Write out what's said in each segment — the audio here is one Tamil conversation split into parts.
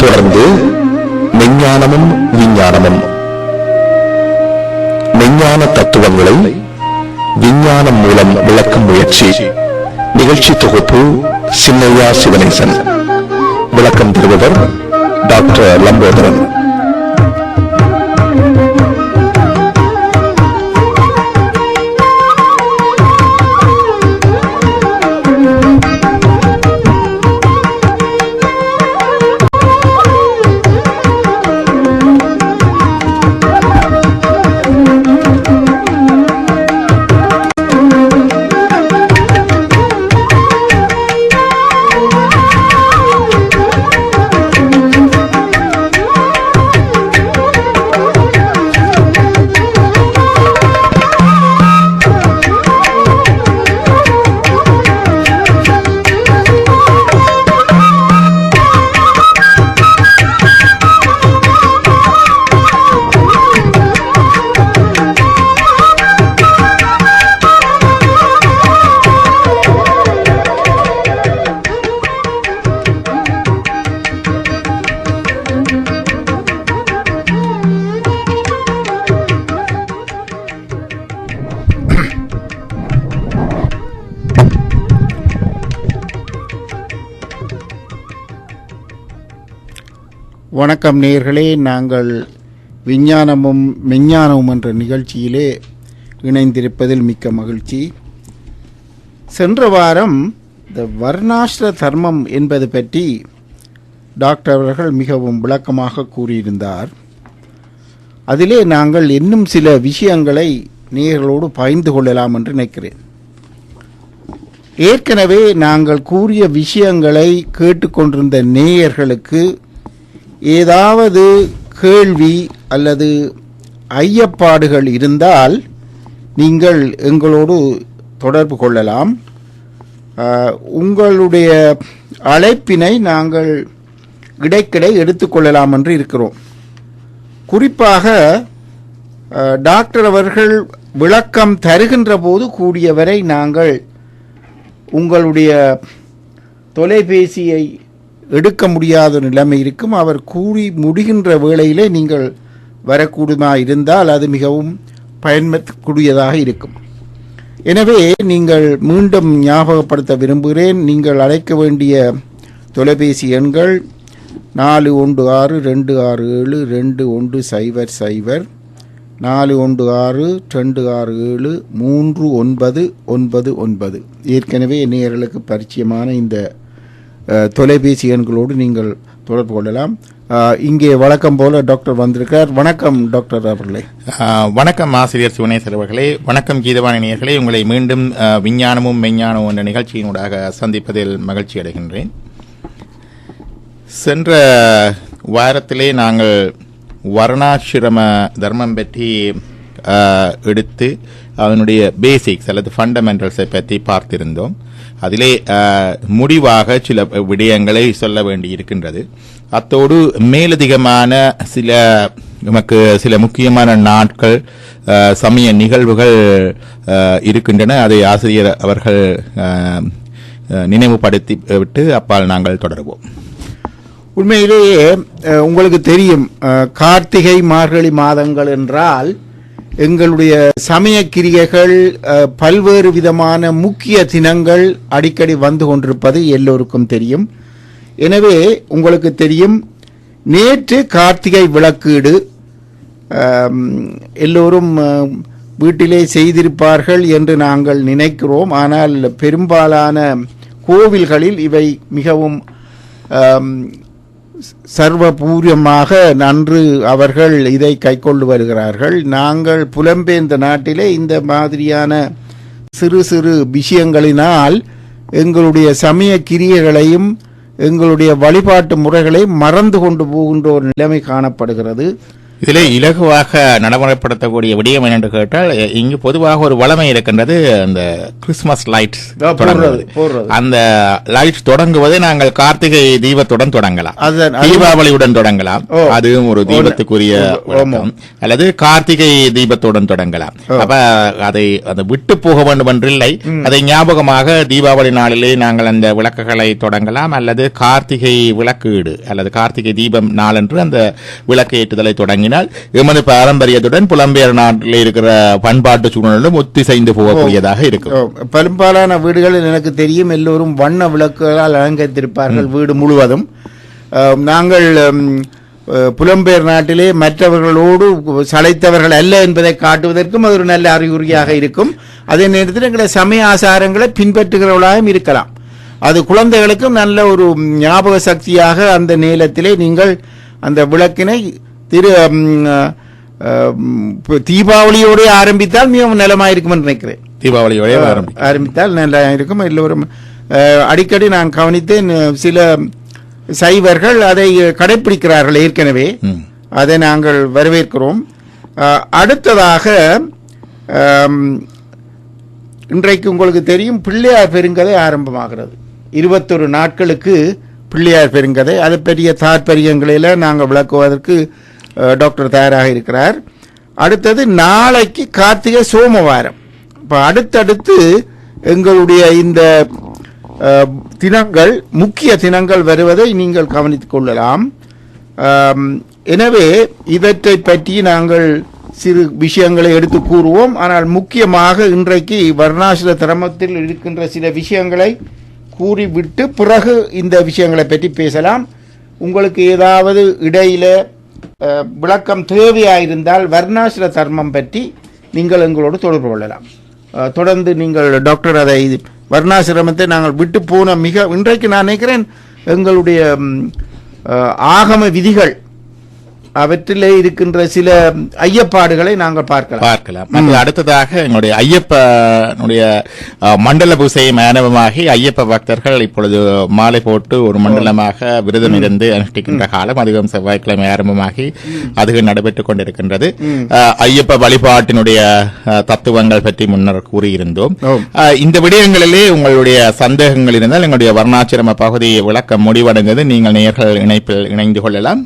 தொடர்ந்து மெஞ்ஞானமும் விஞ்ஞானமும், மெஞ்ஞான தத்துவங்களை விஞ்ஞானம் மூலம் விளக்கும் முயற்சி. நிகழ்ச்சி தொகுப்பு சின்னையா சிவனேசன். விளக்கம் தருபவர் டாக்டர் லம்போதரன். வணக்கம் நேயர்களே, நாங்கள் விஞ்ஞானமும் மெஞ்ஞானமும் என்ற நிகழ்ச்சியிலே இணைந்திருப்பதில் மிக்க மகிழ்ச்சி. சென்ற வாரம் இந்த வர்ணாசிர தர்மம் என்பது பற்றி டாக்டர் அவர்கள் மிகவும் விளக்கமாக கூறியிருந்தார். அதிலே நாங்கள் இன்னும் சில விஷயங்களை நேயர்களோடு பகிர்ந்து கொள்ளலாம் என்று நினைக்கிறேன். ஏற்கனவே நாங்கள் கூறிய விஷயங்களை கேட்டுக்கொண்டிருந்த நேயர்களுக்கு ஏதாவது கேள்வி அல்லது ஐயப்பாடுகள் இருந்தால் நீங்கள் எங்களோடு தொடர்பு கொள்ளலாம். உங்களுடைய அழைப்பினை நாங்கள் இடைக்கிடை எடுத்துக்கொள்ளலாம் என்று இருக்கிறோம். குறிப்பாக டாக்டர் அவர்கள் விளக்கம் தருகின்ற போது கூடியவரை நாங்கள் உங்களுடைய தொலைபேசியை எடுக்க முடியாத நிலைமை இருக்கும். அவர் கூறி முடிகின்ற வேளையிலே நீங்கள் வரக்கூடியமா இருந்தால் அது மிகவும் பயன்படக்கூடியதாக இருக்கும். எனவே நீங்கள் மீண்டும் ஞாபகப்படுத்த விரும்புகிறேன். நீங்கள் அழைக்க வேண்டிய தொலைபேசி எண்கள் 4162672100, 4162673999. ஏற்கனவே நேயர்களுக்கு பரிச்சயமான இந்த தொலைபேசி எண்களோடு நீங்கள் தொடர்பு கொள்ளலாம். இங்கே வழக்கம் போல டாக்டர் வந்திருக்கார். வணக்கம் டாக்டர் அவர்களே. வணக்கம் ஆசிரியர் சிவனேசர் அவர்களே. வணக்கம் கீதவாணி நேயர்களே. உங்களை மீண்டும் விஞ்ஞானமும் மெஞ்ஞானமும் என்ற நிகழ்ச்சியினூடாக சந்திப்பதில் மகிழ்ச்சி அடைகின்றேன். சென்ற வாரத்திலே நாங்கள் வர்ணாசிரம தர்மம் பற்றி எடுத்து அதனுடைய பேசிக்ஸ் அல்லது ஃபண்டமெண்டல்ஸை பற்றி பார்த்திருந்தோம். அதிலே முடிவாக சில விடயங்களை சொல்ல வேண்டி இருக்கின்றது. அத்தோடு மேலதிகமான நமக்கு சில முக்கியமான நாட்கள், சமய நிகழ்வுகள் இருக்கின்றன. அதை ஆசிரியர் அவர்கள் நினைவுபடுத்தி விட்டு அப்பால் நாங்கள் தொடருவோம். உண்மையிலேயே உங்களுக்கு தெரியும், கார்த்திகை மார்கழி மாதங்கள் என்றால் எங்களுடைய சமய கிரியைகள், பல்வேறு விதமான முக்கிய தினங்கள் அடிக்கடி வந்து கொண்டிருப்பது எல்லோருக்கும் தெரியும். எனவே உங்களுக்கு தெரியும், நேற்று கார்த்திகை விளக்கீடு எல்லோரும் வீட்டிலே செய்திருப்பார்கள் என்று நாங்கள் நினைக்கிறோம். ஆனால் பெரும்பாலான கோவில்களில் இவை மிகவும் சர்வபூர்வமாக நன்று அவர்கள் இதை கைக்கொண்டு வருகிறார்கள். நாங்கள் புலம்பெயர்ந்த நாட்டிலே இந்த மாதிரியான சிறு சிறு விஷயங்களினால் எங்களுடைய சமய கிரியைகளையும் எங்களுடைய வழிபாட்டு முறைகளையும் மறந்து கொண்டு போகின்ற ஒரு நிலைமை காணப்படுகிறது. இதிலே இலகுவாக நடைமுறைப்படுத்தக்கூடிய விடயம் என்று கேட்டால் இங்கு பொதுவாக ஒரு வளமை இருக்கின்றது. அந்த கிறிஸ்துமஸ் லைட்ஸ் அந்த லைட்ஸ் தொடங்குவதை நாங்கள் கார்த்திகை தீபத்துடன் தொடங்கலாம், தீபாவளியுடன் தொடங்கலாம், அதுவும் ஒரு தீபத்துக்குரிய வழக்கம், அல்லது கார்த்திகை தீபத்துடன் தொடங்கலாம். அப்ப அதை விட்டு போக வேண்டும் என்றில்லை, அதை ஞாபகமாக தீபாவளி நாளிலே நாங்கள் அந்த விளக்குகளை தொடங்கலாம், அல்லது கார்த்திகை விளக்கீடு அல்லது கார்த்திகை தீபம் நாளன்று அந்த விளக்கு ஏற்றுதலை தொடங்கினால் எமது பாரம்பரியத்துடன் புலம்பெயர் நாட்டில் இருக்கிற பண்பாட்டு சூழ்நிலையும் ஒத்திசைந்து போகக்கூடியதாக இருக்கும். பெரும்பாலான வீடுகளில் எனக்கு தெரியும் எல்லோரும் வண்ண விளக்குகளால் அலங்கரித்திருப்பார்கள் வீடு முழுவதும். நாங்கள் புலம்பெயர் நாட்டிலே மற்றவர்களோடு சளைத்தவர்கள் அல்ல என்பதை காட்டுவதற்கும் அது ஒரு நல்ல அறிகுறியாக இருக்கும். அதே நேரத்தில் எங்களை சமய ஆசாரங்களை பின்பற்றுகிறவர்களாகவும் இருக்கலாம். அது குழந்தைகளுக்கும் நல்ல ஒரு ஞாபக சக்தியாக அந்த நேரத்திலே நீங்கள் அந்த விளக்கினை தீபாவளியோடு ஆரம்பித்தால் மிகவும் நலமாயிருக்கும் என்று நினைக்கிறேன். தீபாவளியோட ஆரம்பித்தால் நல்லா இருக்கும். எல்லோரும் அடிக்கடி நான் கவனித்தேன், சில சைவர்கள் அதை கடைபிடிக்கிறார்கள் ஏற்கனவே, அதை நாங்கள் வரவேற்கிறோம். அடுத்ததாக இன்றைக்கு உங்களுக்கு தெரியும் பிள்ளையார் பெருங்கதை ஆரம்பமாகிறது. 21 நாட்களுக்கு பிள்ளையார் பெருங்கதை, அது பெரிய தாற்பயங்களில் நாங்கள் விளக்குவதற்கு டாக்டர் தயாராக இருக்கிறார். அடுத்தது நாளைக்கு கார்த்திகை சோமவாரம். இப்போ அடுத்தடுத்து எங்களுடைய இந்த தினங்கள் முக்கிய தினங்கள் வருவதை நீங்கள் கவனித்துக் கொள்ளலாம். எனவே இவற்றை பற்றி நாங்கள் சிறு விஷயங்களை எடுத்து கூறுவோம். ஆனால் முக்கியமாக இன்றைக்கு வர்ணாசிர தர்மத்தில் இருக்கின்ற சில விஷயங்களை கூறிவிட்டு பிறகு இந்த விஷயங்களை பற்றி பேசலாம். உங்களுக்கு ஏதாவது இடையில விளக்கம் தேவையாயிருந்தால் வர்ணாசிர தர்மம் பற்றி நீங்கள் எங்களோடு தொடர்பு கொள்ளலாம். தொடர்ந்து நீங்கள் டாக்டர் அதை வர்ணாசிரமத்தை நாங்கள் விட்டு போன இன்றைக்கு நான் நினைக்கிறேன் எங்களுடைய ஆகம விதிகள் அவற்றிலே இருக்கின்ற சில ஐயப்பாடுகளை நாங்கள் பார்க்கலாம். அடுத்ததாக எங்களுடைய ஐயப்பனுடைய மண்டல பூசை மாணவமாகி ஐயப்ப பக்தர்கள் இப்பொழுது மாலை போட்டு ஒரு மண்டலமாக விரதம் இருந்து அனுஷ்டிக்கின்ற காலம் அதிகம் செவ்வாய்க்கிழமை ஆரம்பமாகி அது நடைபெற்றுக் கொண்டிருக்கின்றது. ஐயப்ப வழிபாட்டினுடைய தத்துவங்கள் பற்றி முன்னர் கூறியிருந்தோம். இந்த விடயங்களிலே உங்களுடைய சந்தேகங்கள் இருந்தால் எங்களுடைய வர்ணாசிரம பகுதி விளக்கம் முடிவடைந்தது. நீங்கள் நேயர்கள் இணைப்பில் இணைந்து கொள்ளலாம்.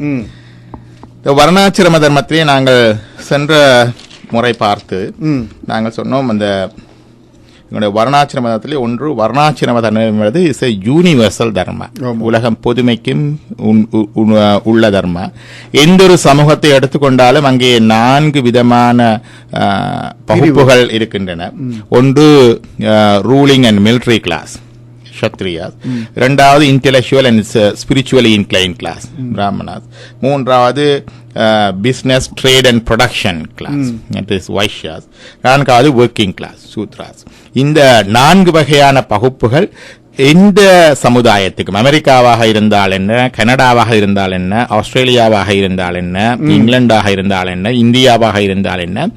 வர்ணாசிரம தர்மத்திலே நாங்கள் சென்ற முறை பார்த்து நாங்கள் சொன்னோம், அந்த எங்களுடைய வர்ணாசிரம தர்மத்திலே ஒன்று வர்ணாசிரம தர்மம் என்பது இஸ் எ யூனிவர்சல் தர்ம, உலகம் பொதுமைக்கும் உள்ள தர்ம. எந்த ஒரு சமூகத்தை எடுத்துக்கொண்டாலும் அங்கே 4 விதமான பகுப்புகள் இருக்கின்றன. ஒன்று ruling and military class, Kshatriyas. இரண்டாவது intellectual and spiritually incline class, Brahmanas. மூன்றாவது business trade and production class, that is Vaishyas. நான்காவது ஒர்க்கிங் கிளாஸ், சூத்ராஸ். இந்த 4 வகையான பகுப்புகள் எந்த சமுதாயத்துக்கும், அமெரிக்காவாக இருந்தால் என்ன, கனடாவாக இருந்தால் என்ன, ஆஸ்திரேலியாவாக இருந்தால் என்ன, இங்கிலாண்டாக இருந்தால் என்ன, இந்தியாவாக இருந்தால் என்ன,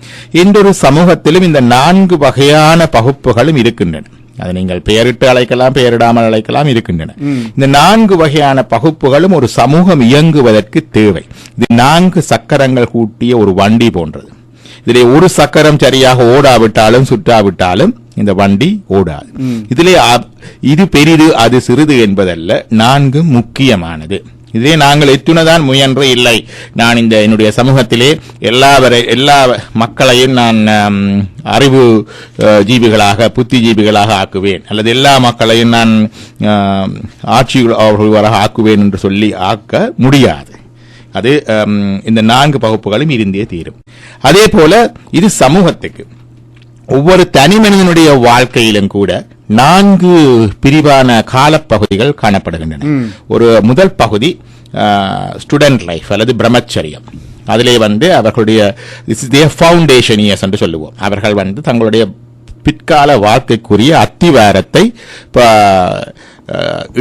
எந்த ஒரு சமூகத்திலும் இந்த 4 வகையான பகுப்புகளும் இருக்கின்றன. அதை நீங்கள் பெயரிட்டு அழைக்கலாம், பெயரிடாமல் அழைக்கலாம், இருக்கின்றன. இந்த 4 வகையான பகுப்புகளும் ஒரு சமூகம் இயங்குவதற்கு தேவை. இது 4 சக்கரங்கள் கூட்டிய ஒரு வண்டி போன்றது. இதிலே ஒரு சக்கரம் சரியாக ஓடாவிட்டாலும் சுற்றாவிட்டாலும் இந்த வண்டி ஓடாது. இதிலே இது பெரிது அது சிறிது என்பதல்ல, 4 முக்கியமானது. இதே நாங்கள் எத்துணதான் முயன்று இல்லை, நான் இந்த என்னுடைய சமூகத்திலே எல்லா மக்களையும் நான் அறிவு ஜீவிகளாக, புத்தி ஜீவிகளாக ஆக்குவேன், அல்லது எல்லா மக்களையும் நான் ஆட்சியாளர்களாக ஆக்குவேன் என்று சொல்லி ஆக்க முடியாது. அது இந்த 4 பகுப்புகளும் இருந்தே தீரும். அதே போல இது சமூகத்துக்கு, ஒவ்வொரு தனி மனிதனுடைய வாழ்க்கையிலும் கூட 4 பிரிவான காலப்பகுதிகள் காணப்படுகின்றன. ஒரு முதல் பகுதி ஸ்டூடெண்ட் லைஃப் அல்லது பிரம்மச்சரியம். அதிலே அவர்களுடைய ஃபவுண்டேஷன் இயர்ஸ் என்று சொல்லுவோம். அவர்கள் தங்களுடைய பிற்கால வாழ்க்கைக்குரிய அத்திவாரத்தை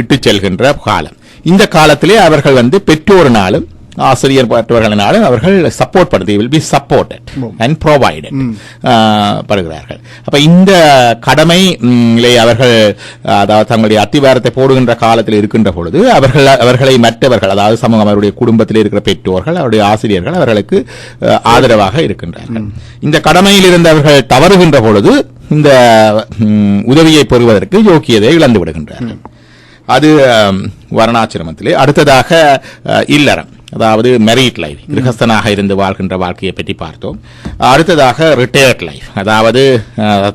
இட்டு செல்கின்ற காலம். இந்த காலத்திலே அவர்கள் பெற்றோரினாலும் ஆசிரியர் மற்றவர்களினாலும் அவர்கள் சப்போர்ட் பண்ணி will be supported and provided படுகிறார்கள். அப்ப இந்த கடமை அவர்கள் அதாவது தங்களுடைய அத்திவாரத்தை போடுகின்ற காலத்தில் இருக்கின்ற பொழுது அவர்களை மற்றவர்கள் அதாவது சமூகம் அவருடைய குடும்பத்தில் இருக்கிற பெற்றோர்கள் அவருடைய ஆசிரியர்கள் அவர்களுக்கு ஆதரவாக இருக்கின்றார்கள். இந்த கடமையில் இருந்து அவர்கள் தவறுகின்ற பொழுது இந்த உதவியை பெறுவதற்கு யோக்கியதை இழந்து விடுகின்றார்கள். அது வர்ணாசிரமத்திலே. அடுத்ததாக இல்லறம் அதாவது மெரிட் லைஃப் கிரகஸ்தனாக இருந்து வாழ்கின்ற வாழ்க்கையை பற்றி பார்த்தோம். அடுத்ததாக ரிட்டையர்ட் லைஃப் அதாவது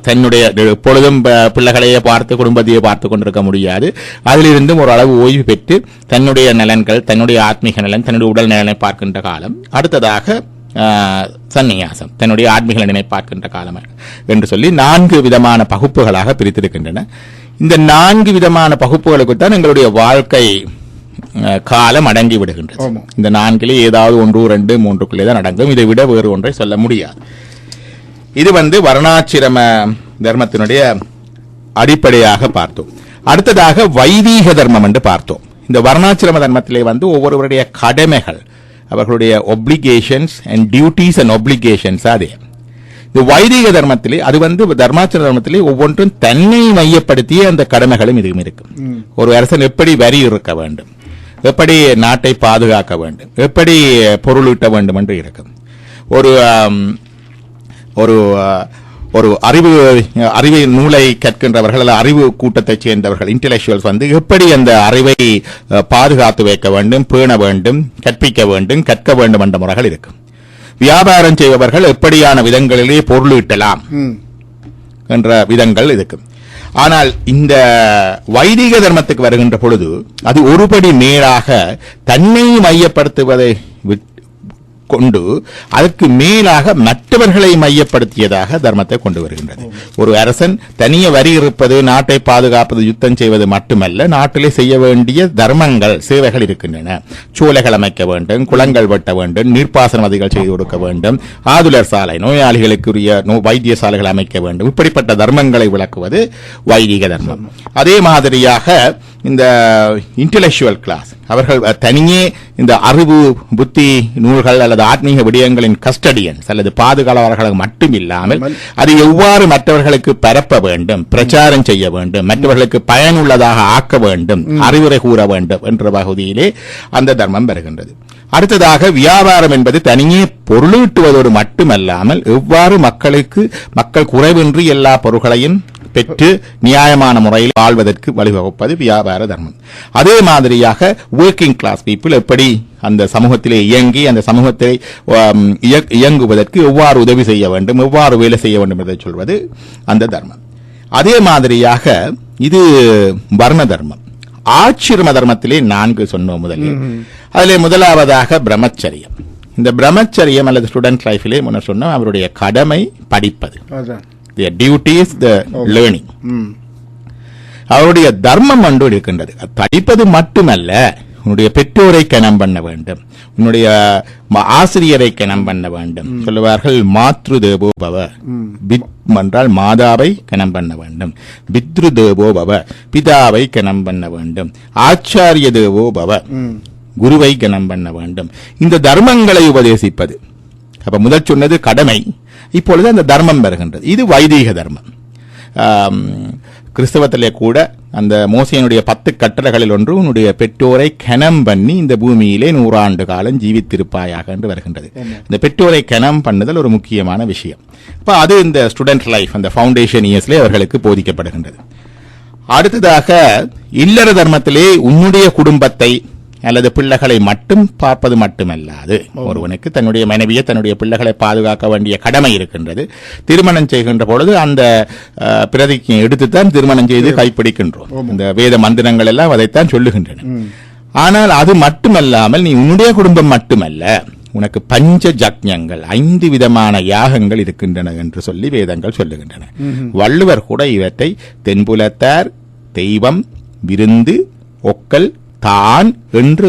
தன்னுடைய எப்பொழுதும் பிள்ளைகளையே பார்த்து குடும்பத்தையே பார்த்து கொண்டிருக்க முடியாது, அதிலிருந்தும் ஒரு அளவு ஓய்வு பெற்று தன்னுடைய நலன்கள் தன்னுடைய ஆத்மீக நலன் தன்னுடைய உடல் நலனை பார்க்கின்ற காலம். அடுத்ததாக சந்நியாசம் தன்னுடைய ஆத்மீக நலனை பார்க்கின்ற காலம் என்று சொல்லி 4 விதமான பகுப்புகளாக பிரித்திருக்கின்றன. இந்த 4 விதமான பகுப்புகளுக்குத்தான் எங்களுடைய வாழ்க்கை காலம் அடங்கி விடுகின்றது. இந்த 4 ஏதாவது 1, 2, 3 தான் அடங்கும். இதை விட வேறு ஒன்றை சொல்ல முடியாது. இது வர்ணாசிரம தர்மத்தினுடைய அடிப்படையாக பார்த்தோம். அடுத்ததாக வைதீக தர்மம் என்று பார்த்தோம். இந்த வர்ணாசிரம தர்மத்திலே ஒவ்வொருவருடைய கடமைகள் அவர்களுடைய obligations and duties and obligations அதே. இந்த வைதிக தர்மத்திலே அது தர்மாசிரம தர்மத்திலே ஒவ்வொன்றும் தன்னை மையப்படுத்திய அந்த கடமைகளும் இதுவும் இருக்கும். ஒரு அரசன் எப்படி வரி இருக்க வேண்டும், எப்படி நாட்டை பாதுகாக்க வேண்டும், எப்படி பொருள் ஈட்ட வேண்டும் என்று இருக்கும். ஒரு அறிவு நூலை கற்கின்றவர்கள் அல்லது அறிவு கூட்டத்தைச் சேர்ந்தவர்கள் இன்டெலெக்சுவல்ஸ் எப்படி அந்த அறிவை பாதுகாத்து வைக்க வேண்டும், பேண வேண்டும், கற்பிக்க வேண்டும், கற்க வேண்டும் என்ற முறைகள் இருக்கும். வியாபாரம் செய்பவர்கள் எப்படியான விதங்களிலே பொருள் ஈட்டலாம் என்ற விதங்கள் இருக்கும். ஆனால் இந்த வைதிக தர்மத்துக்கு வருகின்ற பொழுது அது ஒருபடி மேலாக தன்னை மையப்படுத்துவதை கொண்டு அதற்கு மேலாக மற்றவர்களை மையப்படுத்தியதாக தர்மத்தை கொண்டு வருகின்றது. ஒரு அரசன் தனிய வரி இருப்பது, நாட்டை பாதுகாப்பது, யுத்தம் செய்வது மட்டுமல்ல, நாட்டிலே செய்ய வேண்டிய தர்மங்கள் சேவைகள் இருக்கின்றன. சோலைகள் அமைக்க வேண்டும், குளங்கள் வெட்ட வேண்டும், நீர்ப்பாசன வசதிகள் செய்து கொடுக்க வேண்டும், ஆதுலர் சாலை நோயாளிகளுக்குரிய வைத்தியசாலைகள் அமைக்க வேண்டும். இப்படிப்பட்ட தர்மங்களை விளக்குவது வைதிக தர்மம். அதே மாதிரியாக இந்த இன்டெலெக்சுவல் கிளாஸ் அவர்கள் தனியே இந்த அறிவு புத்தி நூல்கள் அல்லது ஆத்மீக விடயங்களின் கஸ்டடியன்ஸ் அல்லது பாதுகாவலர்கள் மட்டும் இல்லாமல் அது எவ்வாறு மற்றவர்களுக்கு பரப்ப வேண்டும், பிரச்சாரம் செய்ய வேண்டும், மற்றவர்களுக்கு பயனுள்ளதாக ஆக்க வேண்டும், அறிவுரை கூற வேண்டும் என்ற பகுதியிலே அந்த தர்மம் வருகின்றது. அடுத்ததாக வியாபாரம் என்பது தனியே பொருளீட்டுவதோடு மட்டுமல்லாமல் எவ்வாறு மக்கள் குறைவின்றி எல்லா பொருட்களையும் பெற்று நியாயமான முறையில் வாழ்வதற்கு வழிவகுப்பது வியாபார தர்மம். அதே மாதிரியாக ஒர்க்கிங் கிளாஸ் பீப்புள் எப்படி அந்த சமூகத்திலே இயங்கி அந்த சமூகத்தை இயங்குவதற்கு எவ்வாறு உதவி செய்ய வேண்டும், எவ்வாறு வேலை செய்ய வேண்டும் என்பதை சொல்வது அந்த தர்மம். அதே மாதிரியாக இது வர்ண தர்மம். ஆசிரம தர்மத்திலே 4 சொன்னோம் முதலில். அதிலே முதலாவதாக பிரம்மச்சரியம். இந்த பிரம்மச்சரியம் அல்லது ஸ்டூடெண்ட் லைஃபிலே முன்ன சொன்ன அவருடைய கடமை படிப்பது. Their duty is the learning. அவருடைய தர்மம் ஒன்று இருக்கின்றது. படிப்பது மட்டுமல்ல, உன்னுடைய பெற்றோரை கனம் பண்ண வேண்டும், உன்னுடைய ஆசிரியரை கனம் பண்ண வேண்டும். சொல்லுவார்கள் மாத்ரு தேவோ பவ, என்றால் மாதாவை கனம் பண்ண வேண்டும், பித்ரு தேவோ பவ பிதாவை கனம் பண்ண வேண்டும், ஆச்சாரிய தேவோ பவ குருவை கனம் பண்ண வேண்டும். இந்த தர்மங்களை உபதேசிப்பது. அப்ப முதல் சொன்னது கடமை, இப்பொழுது அந்த தர்மம் வருகின்றது. இது வைதீக தர்மம். கிறிஸ்தவத்திலே கூட அந்த மோசேயினுடைய 10 கட்டளைகளில் ஒன்று உன்னுடைய பெற்றோரை கனம் பண்ணி இந்த பூமியிலே 100 ஆண்டு காலம் ஜீவித்திருப்பாயாக என்று வருகின்றது. இந்த பெற்றோரை கனம் பண்ணுதல் ஒரு முக்கியமான விஷயம். அப்ப அது இந்த ஸ்டூடெண்ட் லைஃப் அந்த ஃபவுண்டேஷன் இயர்ஸ்ல அவர்களுக்கு போதிக்கப்படுகின்றது. அடுத்ததாக இல்லற தர்மத்திலே உன்னுடைய குடும்பத்தை அல்லது பிள்ளைகளை மட்டும் பார்ப்பது மட்டுமல்லாது ஒருவனுக்கு தன்னுடைய மனைவியை தன்னுடைய பிள்ளைகளை பாதுகாக்க வேண்டிய கடமை இருக்கின்றது. திருமணம் செய்கின்ற பொழுது அந்த பிரதிஜை எடுத்துத்தான் திருமணம் செய்து கைப்பிடிக்கின்றோம். இந்த வேத மந்திரங்கள் எல்லாம் அதைத்தான் சொல்லுகின்றன. ஆனால் அது மட்டுமல்லாமல் நீ உன்னுடைய குடும்பம் மட்டுமல்ல, உனக்கு பஞ்ச ஜக்ஞங்கள் 5 விதமான யாகங்கள் இருக்கின்றன என்று சொல்லி வேதங்கள் சொல்லுகின்றன. வள்ளுவர் கூட இவற்றை தென்புலத்தார், தெய்வம், விருந்து, ஒக்கல், தான் என்று